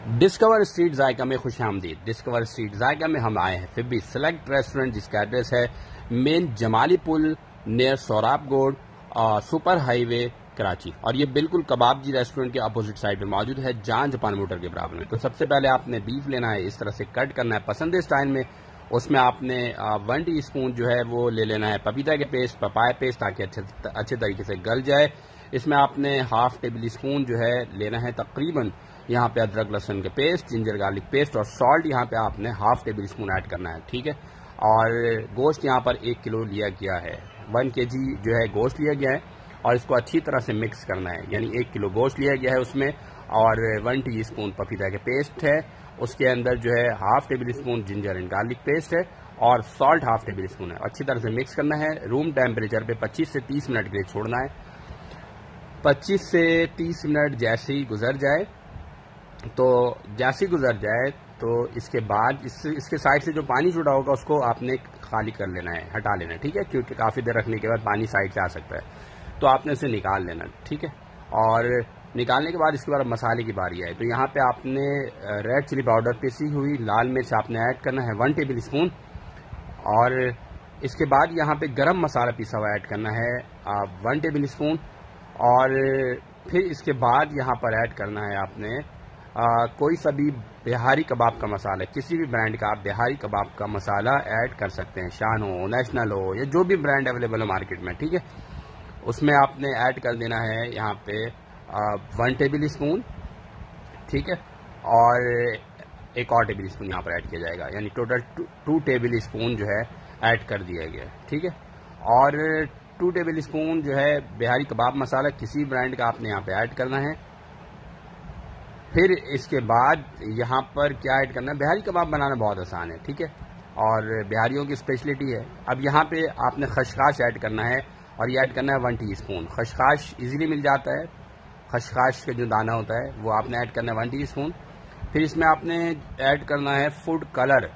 Discover street जायका में खुश आमदीद। डिस्कवर स्ट्रीट जायका में हम आए हैं फिर भी सेलेक्ट रेस्टोरेंट, जिसका एड्रेस है मेन जमाली पुल नियर सोराब गोड सुपर हाईवे कराची। और ये बिल्कुल कबाबजी रेस्टोरेंट के अपोजिट साइड में मौजूद है, जान जापान मोटर के बराबर में। तो सबसे पहले आपने बीफ लेना है, इस तरह से कट करना है पसंद स्टाइल में। उसमें आपने 1 टीस्पून जो है वो ले लेना है पपीता के पेस्ट, पपाया पेस्ट, ताकि अच्छे तरीके से गल जाए। इसमें आपने हाफ टेबल स्पून जो है लेना है तकरीबन यहाँ पे अदरक लहसुन के पेस्ट, जिंजर गार्लिक पेस्ट और सॉल्ट यहाँ पे आपने हाफ टेबल स्पून ऐड करना है, ठीक है। और गोश्त यहाँ पर 1 किलो लिया गया है, 1 kg जो है गोश्त लिया गया है और इसको अच्छी तरह से मिक्स करना है। यानी 1 किलो गोश्त लिया गया है उसमें, और 1 टीस्पून पपीता के पेस्ट है, उसके अंदर जो है half table spoon ginger and garlic paste है और सॉल्ट हाफ टेबल स्पून है। अच्छी तरह से मिक्स करना है। रूम टेम्परेचर पे 25 से 30 मिनट के लिए छोड़ना है। 25 से 30 मिनट जैसे ही गुजर जाए तो इसके बाद इसके साइड से जो पानी छूटा होगा उसको आपने खाली कर लेना है, हटा लेना है, ठीक है, क्योंकि काफ़ी देर रखने के बाद पानी साइड से आ सकता है, तो आपने इसे निकाल लेना, ठीक है। और निकालने के बाद इसके बाद मसाले की बारी है। तो यहाँ पे आपने रेड चिली पाउडर, पिसी हुई लाल मिर्च आपने ऐड करना है 1 टेबल स्पून, और इसके बाद यहाँ पे गरम मसाला पिसा हुआ ऐड करना है 1 टेबल स्पून, और फिर इसके बाद यहाँ पर ऐड करना है आपने कोई सा भी बिहारी कबाब का मसाला, किसी भी ब्रांड का आप बिहारी कबाब का मसाला ऐड कर सकते हैं, शान हो, नेशनल हो, या जो भी ब्रांड अवेलेबल हो मार्केट में, ठीक है। उसमें आपने ऐड कर देना है यहाँ पे 1 टेबल स्पून, ठीक है, और एक और टेबल स्पून यहाँ पर ऐड किया जाएगा, यानी टोटल 2 टेबल स्पून जो है ऐड कर दिया गया, ठीक है। और 2 टेबल स्पून जो है बिहारी कबाब मसाला किसी ब्रांड का आपने यहाँ पे ऐड करना है। फिर इसके बाद यहाँ पर क्या ऐड करना है, बिहारी कबाब बनाना बहुत आसान है, ठीक है, और बिहारियों की स्पेशलिटी है। अब यहाँ पे आपने खशखाश ऐड करना है, और ये ऐड करना है 1 टीस्पून। खशखाश इजीली मिल जाता है, खशखाश का जो दाना होता है वो आपने ऐड करना है 1 टीस्पून। फिर इसमें आपने ऐड करना है फूड कलर,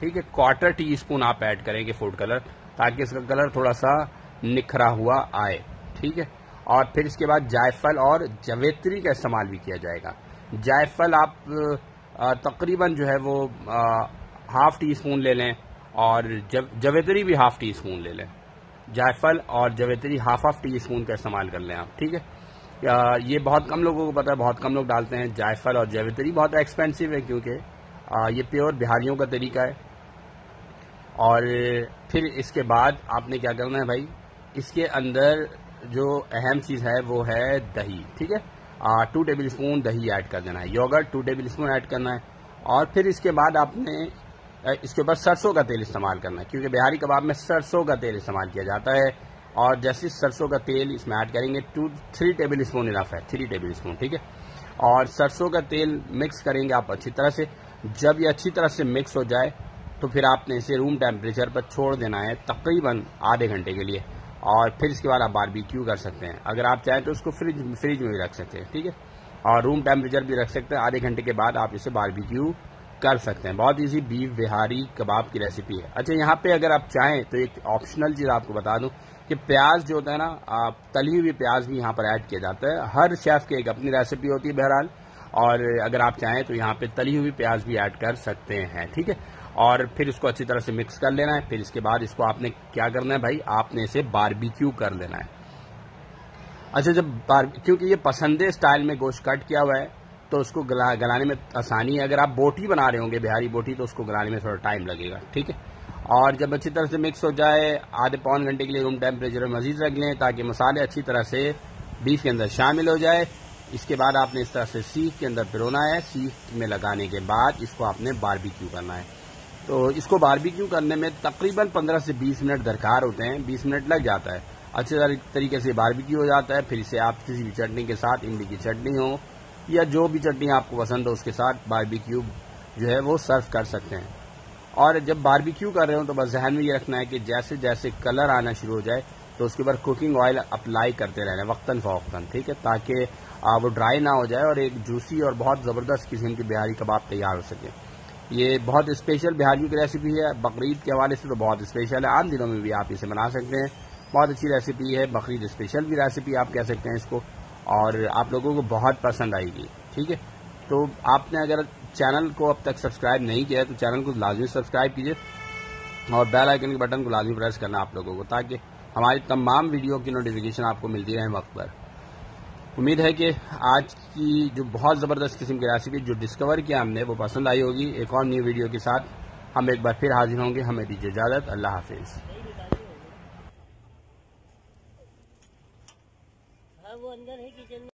ठीक है, 1/4 टीस्पून आप ऐड करेंगे फूड कलर, ताकि इसका कलर थोड़ा सा निखरा हुआ आए, ठीक है। और फिर इसके बाद जायफल और जवेत्री का इस्तेमाल भी किया जाएगा। जायफल आप तकरीबन जो है वो हाफ टीस्पून ले लें, और जवेत्री भी हाफ टीस्पून ले लें। जायफल और जवेत्री हाफ टीस्पून का इस्तेमाल कर लें आप, ठीक है। ये बहुत कम लोगों को पता है, बहुत कम लोग डालते हैं जायफल और जवेत्री। बहुत एक्सपेंसिव है क्योंकि ये प्योर बिहारियों का तरीका है। और फिर इसके बाद आपने क्या करना है भाई, इसके अंदर जो अहम चीज़ है वो है दही, ठीक है। 2 टेबल स्पून दही ऐड कर देना है, योगर्ट 2 टेबल स्पून ऐड करना है। और फिर इसके बाद आपने इसके ऊपर सरसों का तेल इस्तेमाल करना है, क्योंकि बिहारी कबाब में सरसों का तेल इस्तेमाल किया जाता है। और जैसे सरसों का तेल इसमें ऐड करेंगे 3 टेबल स्पून इनफ है, 3 टेबल स्पून, ठीक है। और सरसों का तेल मिक्स करेंगे आप अच्छी तरह से। जब ये अच्छी तरह से मिक्स हो जाए तो फिर आपने इसे रूम टेम्परेचर पर छोड़ देना है तकरीबन आधे घंटे के लिए, और फिर इसके बाद आप बारबेक्यू कर सकते हैं। अगर आप चाहें तो उसको फ्रिज में भी रख सकते हैं, ठीक है, और रूम टेम्परेचर भी रख सकते हैं। आधे घंटे के बाद आप इसे बारबेक्यू कर सकते हैं। बहुत इजी बीफ बिहारी कबाब की रेसिपी है। अच्छा, यहाँ पे अगर आप चाहें तो एक ऑप्शनल चीज़ आपको बता दूं कि प्याज जो होता है ना, तली हुई प्याज भी यहाँ पर ऐड किया जाता है। हर शेफ की एक अपनी रेसिपी होती है बहरहाल, और अगर आप चाहें तो यहाँ पे तली हुई प्याज भी ऐड कर सकते हैं, ठीक है। और फिर इसको अच्छी तरह से मिक्स कर लेना है। फिर इसके बाद इसको आपने क्या करना है भाई, आपने इसे बारबेक्यू कर लेना है। अच्छा, जब क्योंकि ये पसंदे स्टाइल में गोश्त कट किया हुआ है तो उसको गलाने में आसानी है। अगर आप बोटी बना रहे होंगे बिहारी बोटी तो उसको गलाने में थोड़ा टाइम लगेगा, ठीक है। और जब अच्छी तरह से मिक्स हो जाए, आधे पौन घंटे के लिए रूम टेम्परेचर में मजीद रख लें, ताकि मसाले अच्छी तरह से बीफ के अंदर शामिल हो जाए। इसके बाद आपने इस तरह से सीख के अंदर पिरोना है। सीख में लगाने के बाद इसको आपने बारबेक्यू करना है। तो इसको बारबेक्यू करने में तकरीबन 15 से 20 मिनट दरकार होते हैं, 20 मिनट लग जाता है। अच्छे तरीके से बारबेक्यू हो जाता है। फिर इसे आप किसी भी चटनी के साथ, इमली की चटनी हो या जो भी चटनी आपको पसंद हो उसके साथ बारबेक्यू जो है वो सर्व कर सकते हैं। और जब बारबेक्यू कर रहे हो तो बस ध्यान में ये रखना है कि जैसे जैसे कलर आना शुरू हो जाए तो उसके ऊपर कुकिंग ऑयल अप्लाई करते रहना है वक्तन फवक्तन, ठीक है, ताकि वो ड्राई ना हो जाए और एक जूसी और बहुत ज़बरदस्त किस्म की बिहारी कबाब तैयार हो सके। ये बहुत स्पेशल बिहारियों की रेसिपी है। बकरीद के हवाले से तो बहुत स्पेशल है, आम दिनों में भी आप इसे बना सकते हैं। बहुत अच्छी रेसिपी है, बकरीद स्पेशल भी रेसिपी आप कह सकते हैं इसको, और आप लोगों को बहुत पसंद आएगी, ठीक है। तो आपने अगर चैनल को अब तक सब्सक्राइब नहीं किया है तो चैनल को लाजमी सब्सक्राइब कीजिए और बेल आइकन के बटन को लाजमी प्रेस करना आप लोगों को, ताकि हमारी तमाम वीडियो की नोटिफिकेशन आपको मिलती रहे वक्त पर। उम्मीद है कि आज की जो बहुत ज़बरदस्त किस्म की रेसिपी जो डिस्कवर किया हमने वो पसंद आई होगी। एक और न्यू वीडियो के साथ हम एक बार फिर हाजिर होंगे। हमें दीजिए इजाज़त। अल्लाह हाफिज़। वो अंदर है किचन में।